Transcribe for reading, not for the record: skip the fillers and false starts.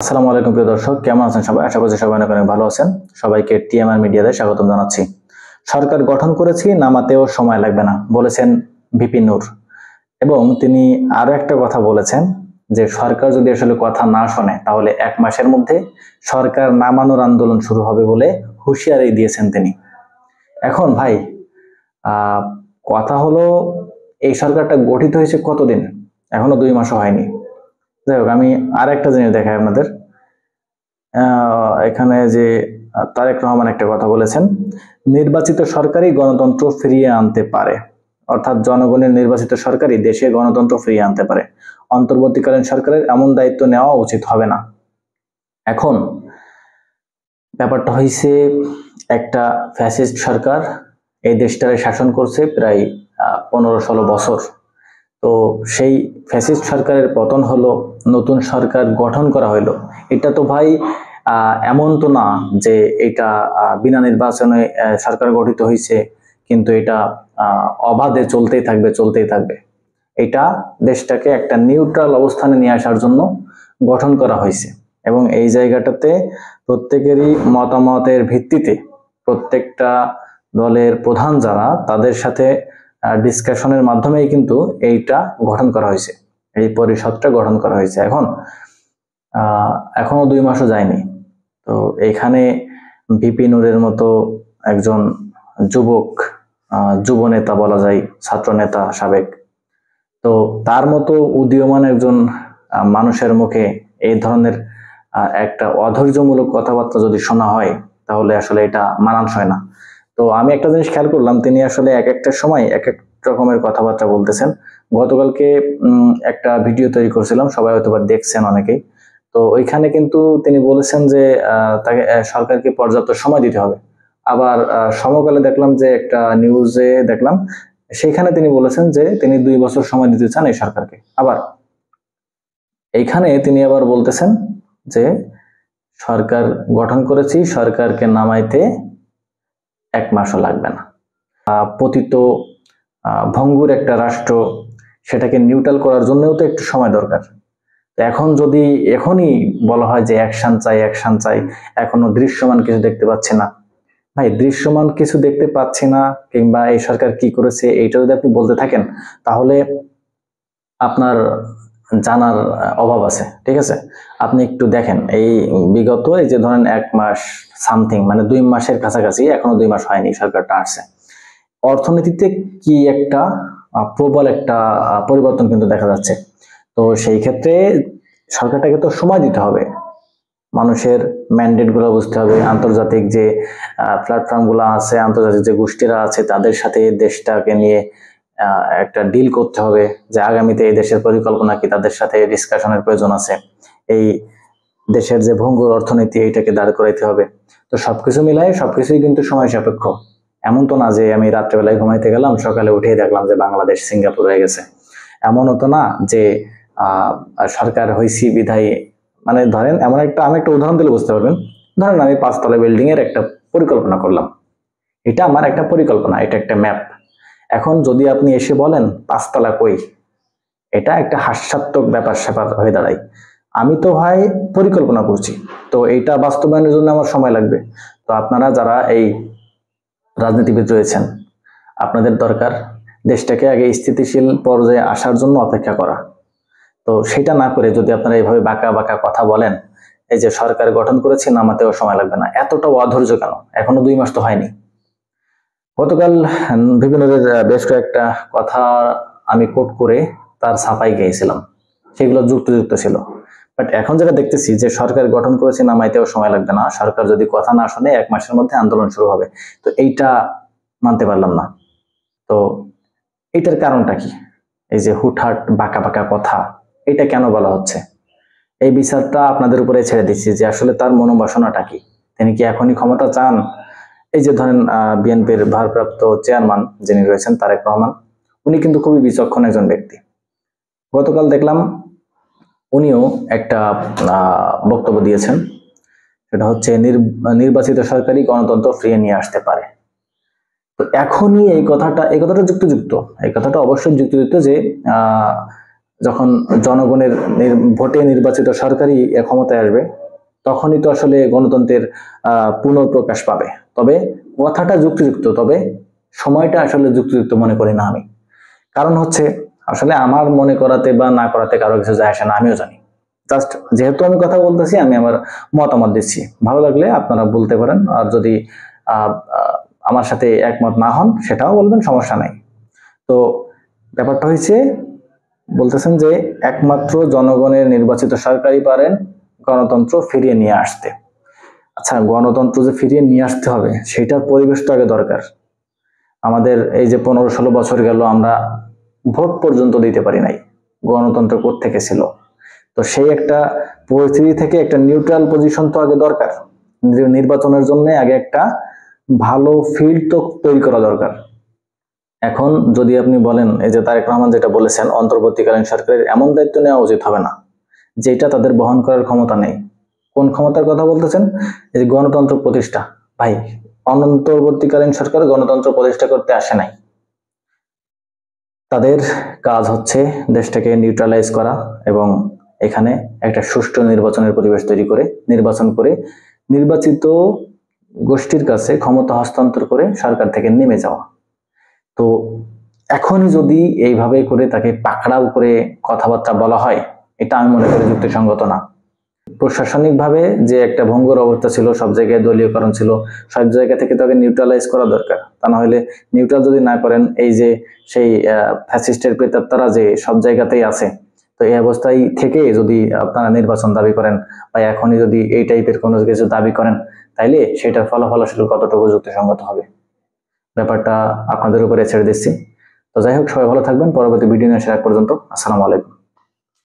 আসসালামু আলাইকুম প্রিয় দর্শক, কেমন আছেন সবাই? আশা করছি সবাই অনেক অনেক ভালো আছেন। সবাইকে টিএমআর মিডিয়াতে স্বাগতম জানাচ্ছি। সরকার গঠন করেছি, নামাতেও সময় লাগবে না বলেছেন ভিপি নূর। এবং তিনি আরো একটা কথা বলেছেন যে সরকার যদি আসলে কথা না শোনে তাহলে 1 মাসের মধ্যে সরকার নামানোর আন্দোলন শুরু হবে বলে হুঁশিয়ারি দিয়েছেন তিনি। এখন ভাই, আহ কথা হলো, এই সরকারটা গঠিত হয়েছে কতদিন? এখনো 2 মাসও হয়নি। যাই হোক, আমি আর একটা জিনিস দেখাই আপনাদের। এখানে যে তারেক রহমান একটা কথা বলেছেন, নির্বাচিত সরকারই গণতন্ত্র ফিরিয়ে আনতে পারে, অর্থাৎ জনগণের নির্বাচিত সরকারই দেশে গণতন্ত্র ফিরিয়ে আনতে পারে। অন্তর্বর্তীকালীন সরকারের এমন দায়িত্ব নেওয়া উচিত হবে না। এখন ব্যাপারটা হইছে, একটা ফ্যাসিস্ট সরকার এই দেশটারে শাসন করছে প্রায় 15-16 বছর। তো সেই ফ্যাসিস্ট সরকারের পতন হলো, নতুন সরকার গঠন করা হলো। এটা তো ভাই এমন তো না যে এটা বিনা নির্বাচনে সরকার গঠিত হয়েছে কিন্তু এটা অবাধে চলতেই থাকবে। এটা দেশটাকে একটা নিউট্রাল অবস্থানে নিয়ে আসার জন্য গঠন করা হয়েছে। এবং এই জায়গাটাতে প্রত্যেকেরই মতামতের ভিত্তিতে প্রত্যেকটা দলের প্রধান যারা, তাদের সাথে ডিসকাশনের মাধ্যমেই কিন্তু এইটা গঠন করা হয়েছে, এই পরিষদটা গঠন করা হয়েছে। এখনো 2 মাসও যায়নি। তো এইখানে ভিপি নূরের মতো একজন যুব নেতা বলা যায়, ছাত্র নেতা সাবেক, তো তার মতো উদীয়মান একজন মানুষের মুখে এই ধরনের একটা অধৈর্যমূলক কথাবার্তা যদি শোনা হয় তাহলে আসলে এটা মানানসই না। তো আমি একটা জিনিস খেয়াল করলাম, তিনি আসলে এক একটা সময় এক এক রকমের কথাবার্তা বলতেছেন। গতকালকে একটা ভিডিও তৈরি করছিলাম, সবাই হয়তো দেখছেন অনেকেই। তো ওইখানে কিন্তু তিনি বলেছেন যে তাকে সরকারকে পর্যাপ্ত সময় দিতে হবে। আবার সমকালে দেখলাম যে একটা নিউজে দেখলাম, সেখানে তিনি বলেছেন যে তিনি 2 বছর সময় দিতে চান এই সরকারকে। আবার এইখানে তিনি আবার বলতেছেন যে সরকার গঠন করেছি, সরকারকে নামাইতে 1 মাসও লাগবে না। পতিত ভঙ্গুর একটা রাষ্ট্র, সেটাকে নিউট্রাল করার জন্যও তো একটু সময় দরকার। এখন যদি এখনই বলা হয় যে অ্যাকশন চাই, এখনো দৃশ্যমান কিছু দেখতে পাচ্ছি না। ভাই, দৃশ্যমান কিছু দেখতে পাচ্ছি না কিংবা এই সরকার কি করেছে এইটা যদি আপনি বলতে থাকেন তাহলে আপনার জানার অভাব আছে। ঠিক আছে, আপনি একটু দেখেন, এই বিগত এই যে ধরেন 1 মাস সামথিং, মানে 2 মাসের কাছাকাছি, এখনো 2 মাস হয়নি সরকারটা আসছে, অর্থনীতিতে কি একটা প্রবল একটা পরিবর্তন কিন্তু দেখা যাচ্ছে। তো সেই ক্ষেত্রে সরকারটাকে তো সময় দিতে হবে, মানুষের ম্যান্ডেট গুলো বুঝতে হবে, আন্তর্জাতিক যে প্ল্যাটফর্ম গুলো আছে, আন্তর্জাতিক যে গোষ্ঠীরা আছে, তাদের সাথে দেশটাকে নিয়ে একটা ডিল করতে হবে যে আগামীতে এই দেশের পরিকল্পনা কি, তাদের সাথে ডিসকাশনের প্রয়োজন আছে। এই দেশের যে ভঙ্গুর অর্থনীতি, এইটাকে দাঁড় করাইতে হবে। তো সবকিছু মিলাই সবকিছুই কিন্তু সময় সাপেক্ষ। এমন তো না যে আমি রাত্রেবেলায় ঘুমাইতে গেলাম, সকালে উঠেই দেখলাম যে বাংলাদেশ সিঙ্গাপুর হয়ে গেছে। এমনও তো না যে সরকার হইছি বিধায়, মানে ধরেন এমন একটা, আমি একটা উদাহরণ দিলে বুঝতে পারবেন। ধরেন আমি 5 তলা বিল্ডিং এর একটা পরিকল্পনা করলাম, এটা আমার একটা পরিকল্পনা, এটা একটা ম্যাপ। এখন যদি আপনি এসে বলেন 5 তলা কই, এটা একটা হাস্যাত্মক ব্যাপার স্যাপার হয়ে দাঁড়ায়। আমি তো ভাই পরিকল্পনা করছি, তো এইটা বাস্তবায়নের জন্য আমার সময় লাগবে। তো আপনারা যারা এই রাজনীতিবিদ রয়েছেন, আপনাদের দরকার দেশটাকে আগে স্থিতিশীল পর্যায়ে আসার জন্য অপেক্ষা করা। তো সেটা না করে যদি আপনারা এইভাবে বাঁকা বাঁকা কথা বলেন, এই যে সরকার গঠন করেছি, নামাতেও সময় লাগবে না, এতটা অধৈর্য কেন? এখনো 2 মাস তো হয়নি। গতকাল বিভিন্ন বেশ কয়েকটা কথা আমি কোট করে তার ছাপাই গিয়েছিলাম, সেগুলো যুক্ত ছিল। বাট এখন যেটা দেখতেছি যে সরকার গঠন করেছে, নামাইতেও সময় লাগবে না, সরকার যদি কথা না শুনে 1 মাসের মধ্যে আন্দোলন শুরু হবে। তো এইটা মানতে পারলাম না। তো এইটার কারণটা কি? এই যে হুটহাট বাঁকা বাঁকা কথা, এটা কেন বলা হচ্ছে? এই বিচারটা আপনাদের উপরে ছেড়ে দিচ্ছি যে আসলে তার মনোবাসনাটা কি, তিনি কি এখনই ক্ষমতা চান? এই যে ধরেন বিএনপির ভারপ্রাপ্ত চেয়ারম্যান যিনি রয়েছেন তারেক রহমান, উনি কিন্তু খুবই বিচক্ষণ একজন ব্যক্তি। গতকাল দেখলাম উনিও একটা বক্তব্য দিয়েছেন, সেটা হচ্ছে নির্বাচিত সরকারি গণতন্ত্র ফিরিয়ে নিয়ে আসতে পারে। তো এখনই এই কথাটা যুক্তিযুক্ত, এই কথাটা অবশ্যই যুক্তিযুক্ত যে যখন জনগণের ভোটে নির্বাচিত সরকারই ক্ষমতায় আসবে, তখনই তো আসলে গণতন্ত্রের পুনঃপ্রকাশ পাবে। তবে কথাটা যুক্তিযুক্ত, তবে সময়টা আসলে যুক্তিযুক্ত মনে করি না আমি। কারণ হচ্ছে আসলে আমার মনে করাতে বা না করাতে কারো কিছু যায় আসে না, আমিও জানি। জাস্ট যেহেতু আমি কথা বলতেছি, আমি আমার মতামত দিচ্ছি। ভালো লাগলে আপনারা বলতে পারেন, আর যদি আমার সাথে একমত না হন সেটাও বলবেন, সমস্যা নাই। তো ব্যাপারটা হয়েছে, বলতেছেন যে একমাত্র জনগণের নির্বাচিত সরকারই পারেন গণতন্ত্র ফিরিয়ে নিয়ে আসতে। আচ্ছা, গণতন্ত্র যে ফিরিয়ে নিয়ে আসতে হবে সেটার পরিবেশ তো আগে দরকার। আমাদের এই যে 15-16 বছর গেল, আমরা ভোট পর্যন্ত দিতে পারি নাই, গণতন্ত্র কোত্থেকে ছিল? তো সেই একটা পরিস্থিতি থেকে একটা নিউট্রাল পজিশন তো আগে দরকার। নির্বাচনের জন্য আগে একটা ভালো ফিল্ড তো তৈরি করা দরকার। এখন যদি আপনি বলেন, এই যে তারেক রহমান যেটা বলেছেন, অন্তর্বর্তীকালীন সরকারের এমন দায়িত্ব নেওয়া উচিত হবে না যেটা তাদের বহন করার ক্ষমতা নেই। কোন ক্ষমতার কথা বলতেছেন? এই যে গণতন্ত্র প্রতিষ্ঠা। ভাই, অন্তর্বর্তীকালীন সরকার গণতন্ত্র প্রতিষ্ঠা করতে আসে নাই। তাদের কাজ হচ্ছে দেশটাকে নিউট্রালাইজ করা এবং এখানে একটা সুষ্ঠু নির্বাচনের পরিবেশ তৈরি করে, নির্বাচন করে নির্বাচিত গোষ্ঠীর কাছে ক্ষমতা হস্তান্তর করে সরকার থেকে নেমে যাওয়া। তো এখনই যদি এইভাবে করে তাকে পাকড়াও করে কথাবার্তা বলা হয়, এটা আমি মনে করি যুক্তিসঙ্গত না। প্রশাসনিকভাবে যে একটা ভঙ্গুর অবস্থা ছিল, সব জায়গায় দলীয়করণ ছিল, সব জায়গা থেকে তাকে নিউট্রালাইজ করা দরকার। তা না হলে নিউট্রাল যদি না করেন, এই যে সেই ফ্যাসিস্টের প্রেতাত্মারা যে সব জায়গাতেই আছে, তো এই অবস্থায় থেকে যদি আপনারা নির্বাচন দাবি করেন বা এখনই যদি এই টাইপের কোনো কিছু দাবি করেন, তাইলে সেটার ফলাফল আসলে কতটুকু যুক্তিসঙ্গত হবে, ব্যাপারটা আপনাদের উপরে ছেড়ে দিচ্ছি। তো যাই হোক, সবাই ভালো থাকবেন। পরবর্তী ভিডিও নিয়ে আসার আগ পর্যন্ত আসসালামু আলাইকুম।